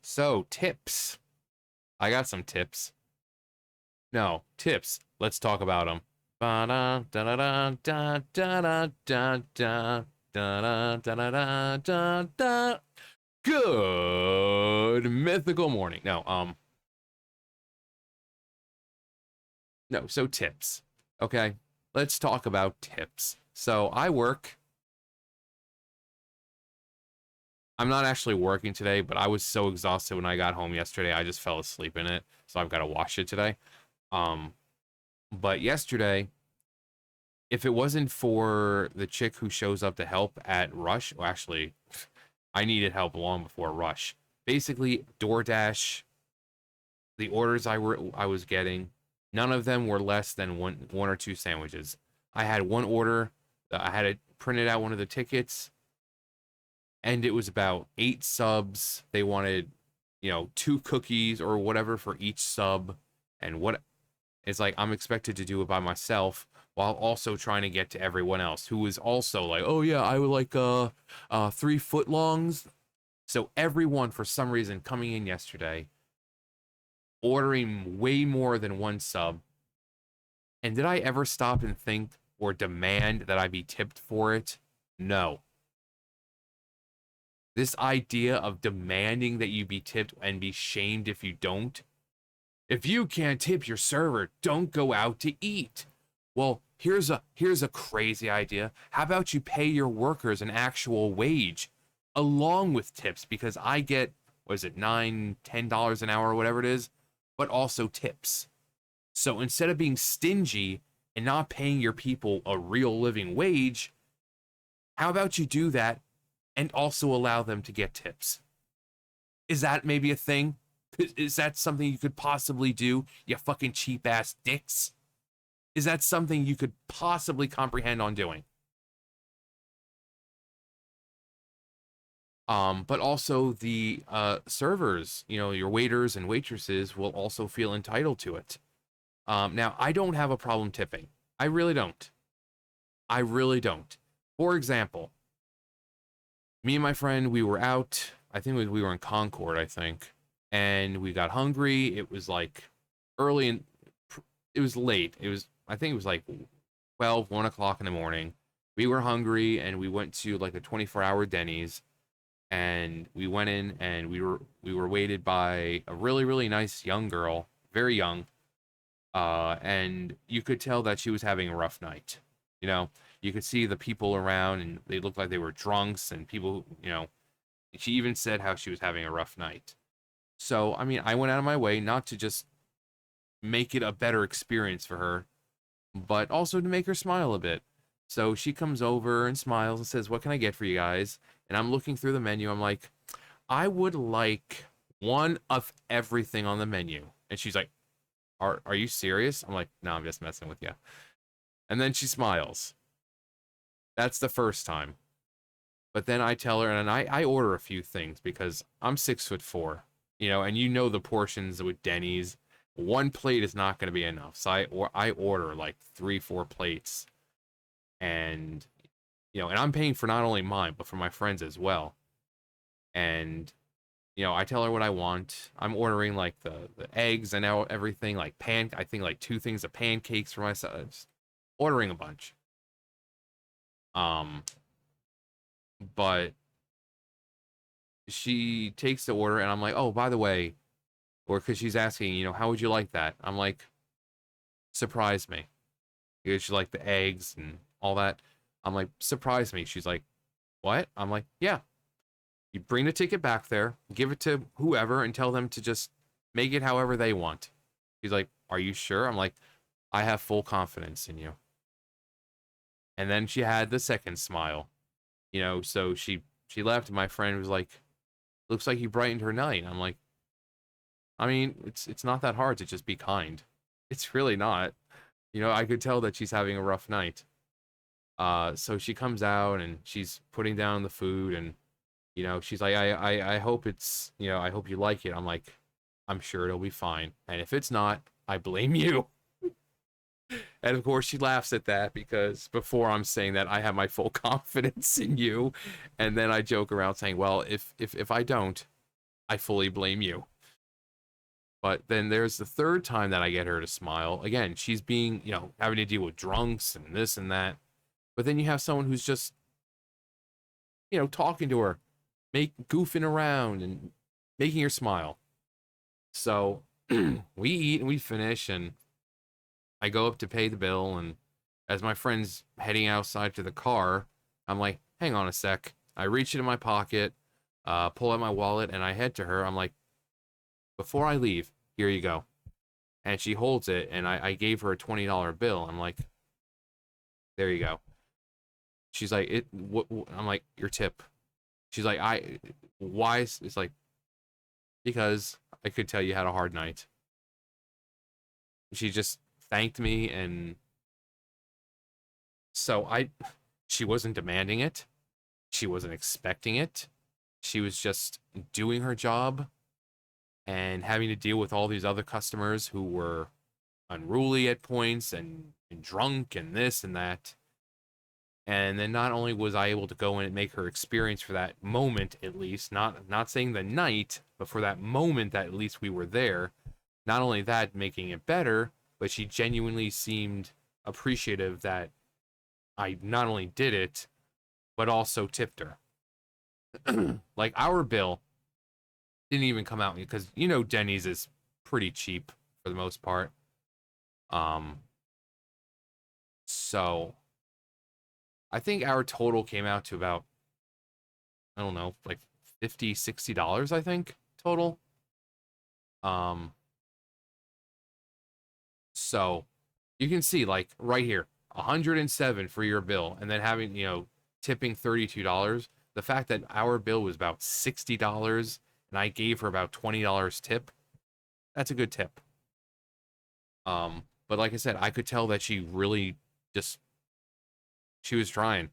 So, tips. I got some tips. No, tips. Let's talk about them. Good mythical morning. No, so tips. Okay, let's talk about tips. So I'm not actually working today, but I was so exhausted when I got home yesterday, I just fell asleep in it. So I've got to wash it today. Um, but yesterday, if it wasn't for the chick who shows up to help at Rush, well, actually, I needed help long before Rush. Basically, DoorDash, the orders I was getting, none of them were less than one or two sandwiches. I had one order, I had it printed out one of the tickets, and it was about 8 subs. They wanted, two cookies or whatever for each sub, and what it's like I'm expected to do it by myself while also trying to get to everyone else who is also like, oh yeah, I would like 3 footlongs. So everyone for some reason coming in yesterday, ordering way more than one sub. And did I ever stop and think or demand that I be tipped for it? No. This idea of demanding that you be tipped and be shamed if you don't. If you can't tip your server, don't go out to eat. Well, here's a crazy idea. How about you pay your workers an actual wage along with tips? Because I get, what is it, $9, $10 an hour or whatever it is, but also tips. So instead of being stingy and not paying your people a real living wage, how about you do that and also allow them to get tips? Is that maybe a thing? Is that something you could possibly do, you fucking cheap ass dicks? Is that something you could possibly comprehend on doing? But also the servers, your waiters and waitresses will also feel entitled to it. Now, I don't have a problem tipping. I really don't. I really don't. For example, me and my friend, we were out. I think we were in Concord, I think, and we got hungry. It was like early and it was late. I think it was like 12, 1 o'clock in the morning. We were hungry and we went to like a 24-hour Denny's, and we went in and we were waited by a really, really nice young girl, very young. And you could tell that she was having a rough night. You know, you could see the people around and they looked like they were drunks and people, she even said how she was having a rough night. So, I mean, I went out of my way not to just make it a better experience for her, but also to make her smile a bit. So she comes over and smiles and says, "What can I get for you guys?" And I'm looking through the menu. I'm like, "I would like one of everything on the menu." And she's like, "Are you serious?" I'm like, "No, I'm just messing with you." And then she smiles. That's the first time. But then I tell her, and I order a few things because I'm 6'4", and the portions with Denny's. One plate is not going to be enough, so I order like 3, 4 plates, and and I'm paying for not only mine but for my friends as well. And I tell her what I want. I'm ordering like the eggs and everything, like I think like 2 things of pancakes for myself. Just ordering a bunch. Um, but she takes the order and I'm like, "Oh, by the way," or because she's asking, "How would you like that?" I'm like, "Surprise me." Because she like the eggs and all that. I'm like, "Surprise me." She's like, "What?" I'm like, "Yeah. You bring the ticket back there, give it to whoever, and tell them to just make it however they want." She's like, "Are you sure?" I'm like, "I have full confidence in you." And then she had the second smile. So she left and my friend was like, "Looks like you brightened her night." I'm like, I mean, it's not that hard to just be kind. It's really not. I could tell that she's having a rough night. So she comes out and she's putting down the food, and she's like, I hope I hope you like it. I'm like, "I'm sure it'll be fine. And if it's not, I blame you." And of course she laughs at that because before I'm saying that I have my full confidence in you. And then I joke around saying, "Well, if I don't, I fully blame you. But then there's the third time that I get her to smile. Again, she's being, having to deal with drunks and this and that. But then you have someone who's just, talking to her, goofing around and making her smile. So we eat and we finish, and I go up to pay the bill. And as my friend's heading outside to the car, I'm like, hang on a sec. I reach into my pocket, pull out my wallet, and I head to her. I'm like, before I leave, here you go. And she holds it, and I gave her a $20 bill. I'm like, there you go. She's like, I'm like, your tip. She's like, why? It's like, because I could tell you had a hard night. She just thanked me, and so she wasn't demanding it. She wasn't expecting it. She was just doing her job and having to deal with all these other customers who were unruly at points and drunk and this and that. And then not only was I able to go in and make her experience for that moment, at least, not saying the night, but for that moment that at least we were there, not only that, making it better, but she genuinely seemed appreciative that I not only did it, but also tipped her. Like, our bill didn't even come out because Denny's is pretty cheap for the most part. So I think our total came out to about, I don't know, like $50-$60, I think, total. So you can see, like, right here, 107 for your bill, and then having, tipping $32. The fact that our bill was about $60 and I gave her about $20 tip, that's a good tip. But like I said, I could tell that she really just, she was trying.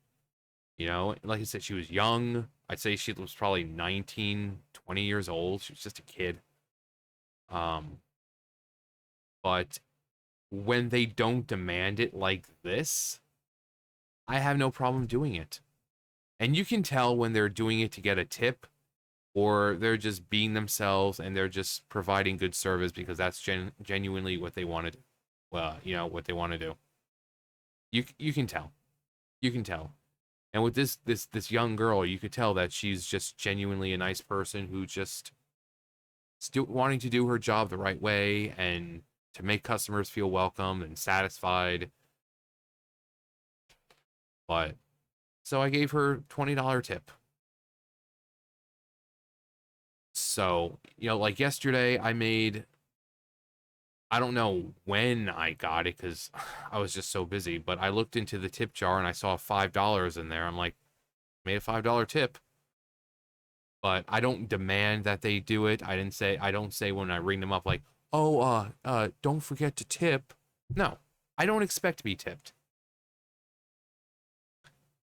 Like I said, she was young. I'd say she was probably 19, 20 years old. She was just a kid. But when they don't demand it like this, I have no problem doing it. And you can tell when they're doing it to get a tip, or they're just being themselves and they're just providing good service because that's genuinely what they want to do. Well, what they want to do. You can tell. You can tell. And with this young girl, you could tell that she's just genuinely a nice person who just still wanting to do her job the right way and to make customers feel welcome and satisfied. But so I gave her $20 tip. So, like yesterday I don't know when I got it because I was just so busy, but I looked into the tip jar and I saw $5 in there. I'm like, made a $5 tip. But I don't demand that they do it. I don't say when I ring them up like, oh, don't forget to tip. No, I don't expect to be tipped.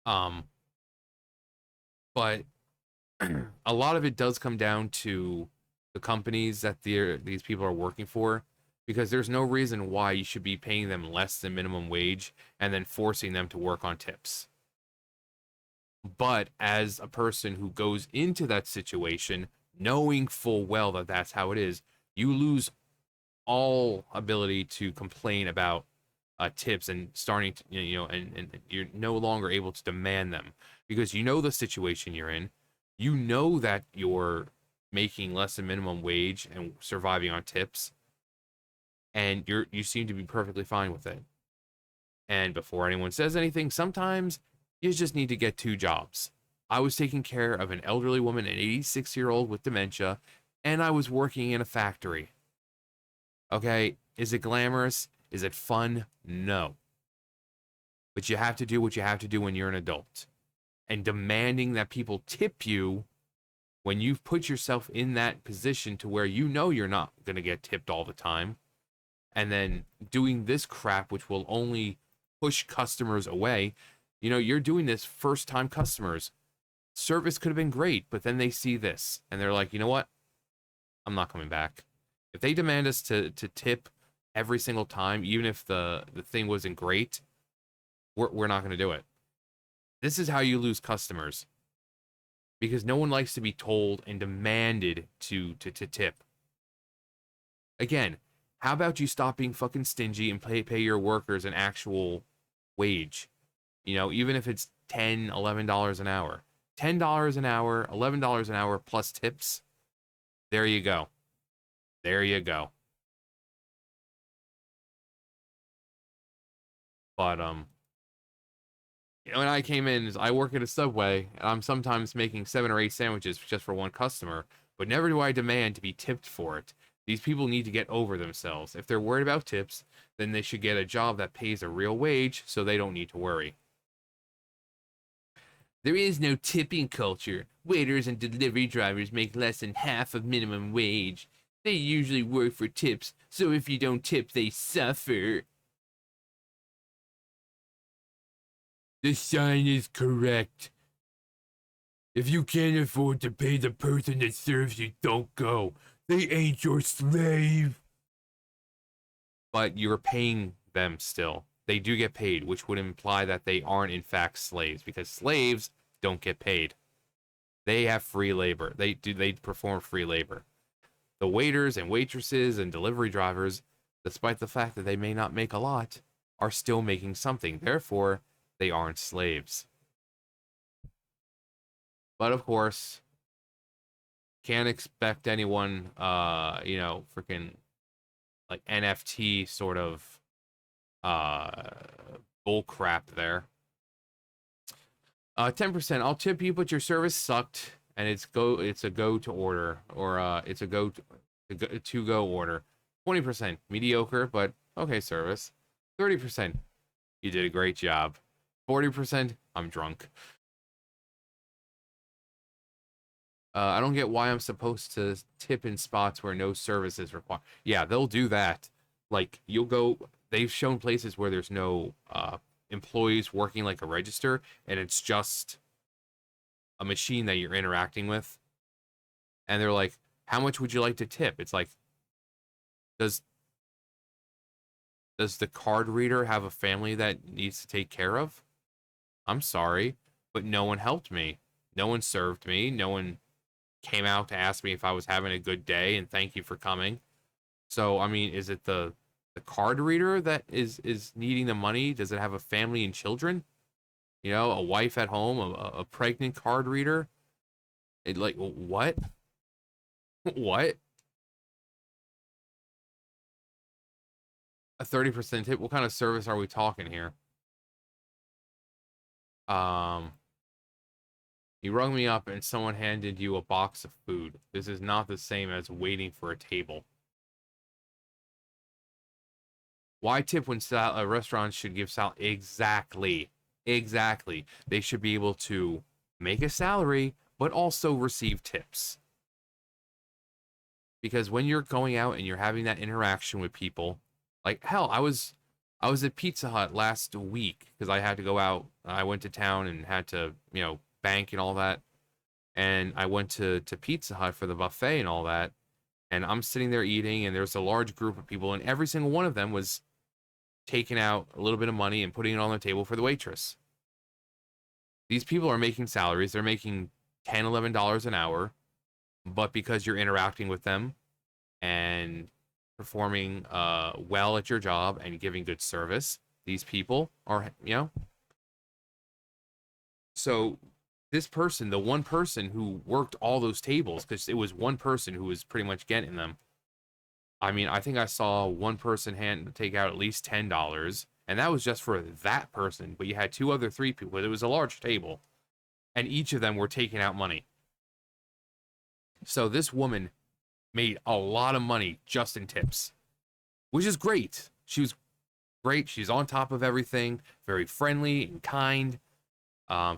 Um, but a lot of it does come down to the companies that these people are working for, because there's no reason why you should be paying them less than minimum wage and then forcing them to work on tips. But as a person who goes into that situation, knowing full well that that's how it is, you lose all ability to complain about tips and starting to, and you're no longer able to demand them because you know the situation you're in. You know that you're making less than minimum wage and surviving on tips, and you seem to be perfectly fine with it. And before anyone says anything, sometimes you just need to get two jobs. I was taking care of an elderly woman, an 86-year-old with dementia, and I was working in a factory. Okay, is it glamorous? Is it fun? No. But you have to do what you have to do when you're an adult. And demanding that people tip you when you've put yourself in that position to where you know you're not going to get tipped all the time, and then doing this crap, which will only push customers away. You're doing this first time customers. Service could have been great, but then they see this and they're like, you know what? I'm not coming back. If they demand us to tip every single time, even if the thing wasn't great, we're not going to do it. This is how you lose customers. because no one likes to be told and demanded to tip. Again, how about you stop being fucking stingy and pay your workers an actual wage? You know, even if it's $10, $11 an hour. $10 an hour, $11 an hour plus tips. There you go. There you go. But when I came in, I work at a Subway, and I'm sometimes making 7 or 8 sandwiches just for one customer, but never do I demand to be tipped for it. These people need to get over themselves. If they're worried about tips, then they should get a job that pays a real wage so they don't need to worry. There is no tipping culture. Waiters and delivery drivers make less than half of minimum wage. They usually work for tips, so if you don't tip, they suffer. The sign is correct. If you can't afford to pay the person that serves you, don't go. They ain't your slave. But you're paying them still. They do get paid, which would imply that they aren't in fact slaves, because slaves don't get paid. They have free labor. They perform free labor. The waiters and waitresses and delivery drivers, despite the fact that they may not make a lot, are still making something. Therefore, they aren't slaves. But of course, can't expect anyone, freaking like NFT sort of bull crap there. 10%. I'll tip you, but your service sucked, and it's a go to order, or it's a to go order. 20%. Mediocre, but okay service. 30%. You did a great job. 40%. I'm drunk. I don't get why I'm supposed to tip in spots where no service is required. Yeah, they'll do that. Like, you'll go, they've shown places where there's no employees working like a register, and it's just a machine that you're interacting with. And they're like, how much would you like to tip? It's like, does the card reader have a family that needs to take care of? I'm sorry, but no one helped me. No one served me. No one came out to ask me if I was having a good day and thank you for coming. So, I mean, is it the card reader that is needing the money? Does it have a family and children? You know, a wife at home, a pregnant card reader? It like what? What? A 30% tip? What kind of service are we talking here? Um, you rung me up and someone handed you a box of food. This is not the same as waiting for a table. Why tip when restaurants should give salary? Exactly. Exactly. They should be able to make a salary, but also receive tips. Because when you're going out and you're having that interaction with people, like hell, I was at Pizza Hut last week because I had to go out. I went to town and had to, bank and all that. And I went to Pizza Hut for the buffet and all that. And I'm sitting there eating, and there's a large group of people, and every single one of them was taking out a little bit of money and putting it on the table for the waitress. These people are making salaries. They're making $10, $11 an hour. But because you're interacting with them and performing well at your job and giving good service, these people are, So this person, the one person who worked all those tables, because it was one person who was pretty much getting them. I mean, I think I saw one person take out at least $10, and that was just for that person. But you had three people. It was a large table, and each of them were taking out money. So this woman made a lot of money just in tips, which is great. She was great. She's on top of everything, very friendly and kind,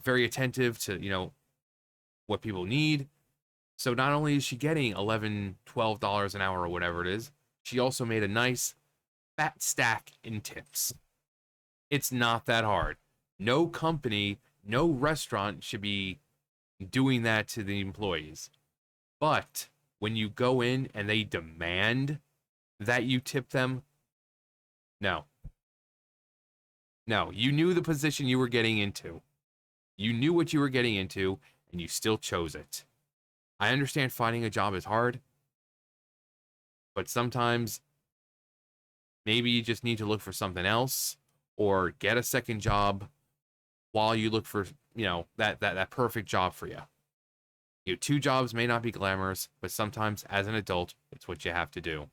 very attentive to, what people need. So not only is she getting $11, $12 an hour or whatever it is, she also made a nice fat stack in tips. It's not that hard. No company, no restaurant should be doing that to the employees. But when you go in and they demand that you tip them, no. No, you knew the position you were getting into. You knew what you were getting into, and you still chose it. I understand finding a job is hard, but sometimes maybe you just need to look for something else or get a second job while you look for, that perfect job for you. Two jobs may not be glamorous, but sometimes as an adult, it's what you have to do.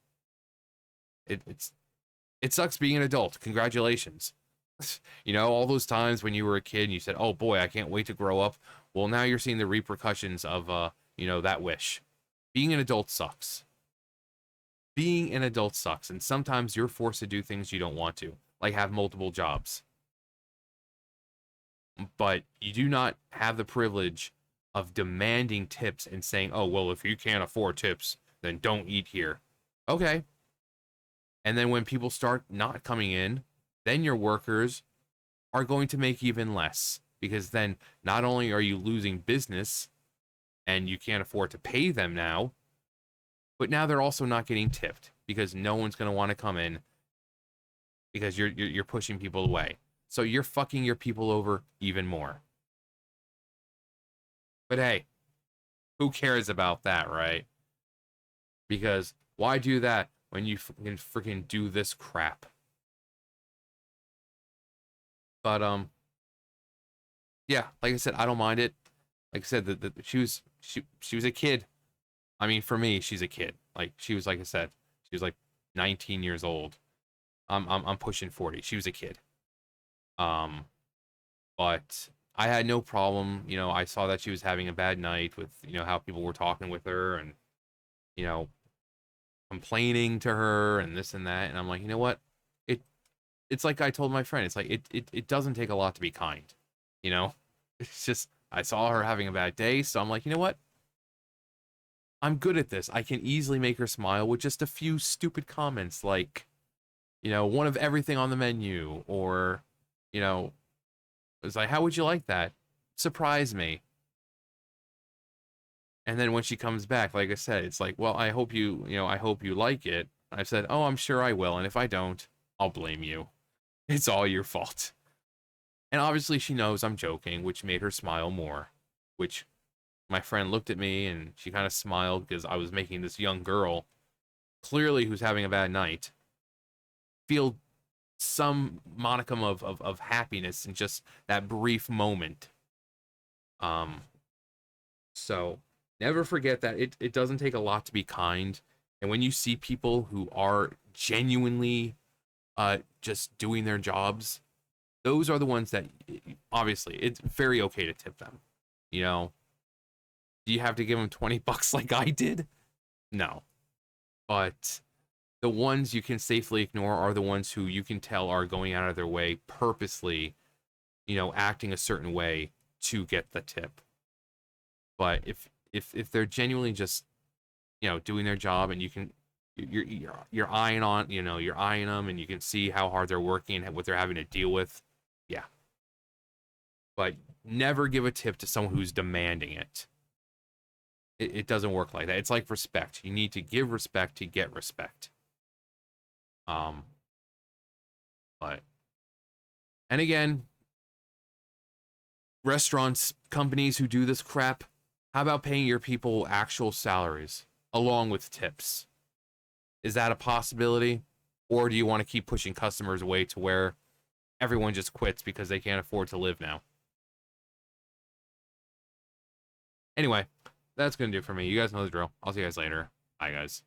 It sucks being an adult. Congratulations. All those times when you were a kid and you said, "Oh boy, I can't wait to grow up." Well, now you're seeing the repercussions of that wish. Being an adult sucks. Being an adult sucks, and sometimes you're forced to do things you don't want to, like have multiple jobs. But you do not have the privilege of demanding tips and saying, "Oh, well, if you can't afford tips, then don't eat here." Okay. And then when people start not coming in, then your workers are going to make even less, because then not only are you losing business and you can't afford to pay them now, but now they're also not getting tipped because no one's going to want to come in because you're pushing people away. So you're fucking your people over even more. But hey, who cares about that, right? Because why do that when you can freaking do this crap? But yeah, like I said, I don't mind it. Like I said, she was a kid. I mean, for me, she's a kid. Like she was, like I said, she was like 19 years old. I'm pushing 40. She was a kid. But I had no problem. I saw that she was having a bad night with, how people were talking with her and, you know, complaining to her and this and that. And I'm like, you know what? It's like I told my friend, it's like it doesn't take a lot to be kind. You know? It's just I saw her having a bad day, so I'm like, you know what? I'm good at this. I can easily make her smile with just a few stupid comments like, one of everything on the menu, or, you know, it's like, how would you like that? Surprise me. And then when she comes back, like I said, it's like, well, I hope you like it. I said, oh, I'm sure I will. And if I don't, I'll blame you. It's all your fault. And obviously she knows I'm joking, which made her smile more, which my friend looked at me and she kind of smiled because I was making this young girl, clearly who's having a bad night, feel some monicum of happiness in just that brief moment. Um, so never forget that it doesn't take a lot to be kind. And when you see people who are genuinely just doing their jobs, those are the ones that obviously it's very okay to tip them. You know, do you have to give them $20 like I did? No. But the ones you can safely ignore are the ones who you can tell are going out of their way purposely, acting a certain way to get the tip. But if they're genuinely just, doing their job, and you're eyeing on, you're eyeing them and you can see how hard they're working and what they're having to deal with. Yeah. But never give a tip to someone who's demanding it. It doesn't work like that. It's like respect. You need to give respect to get respect. Um, but, and again, restaurants, companies who do this crap, how about paying your people actual salaries along with tips? Is that a possibility? Or do you want to keep pushing customers away to where everyone just quits because they can't afford to live now? Anyway, that's going to do it for me. You guys know the drill. I'll see you guys later. Bye, guys.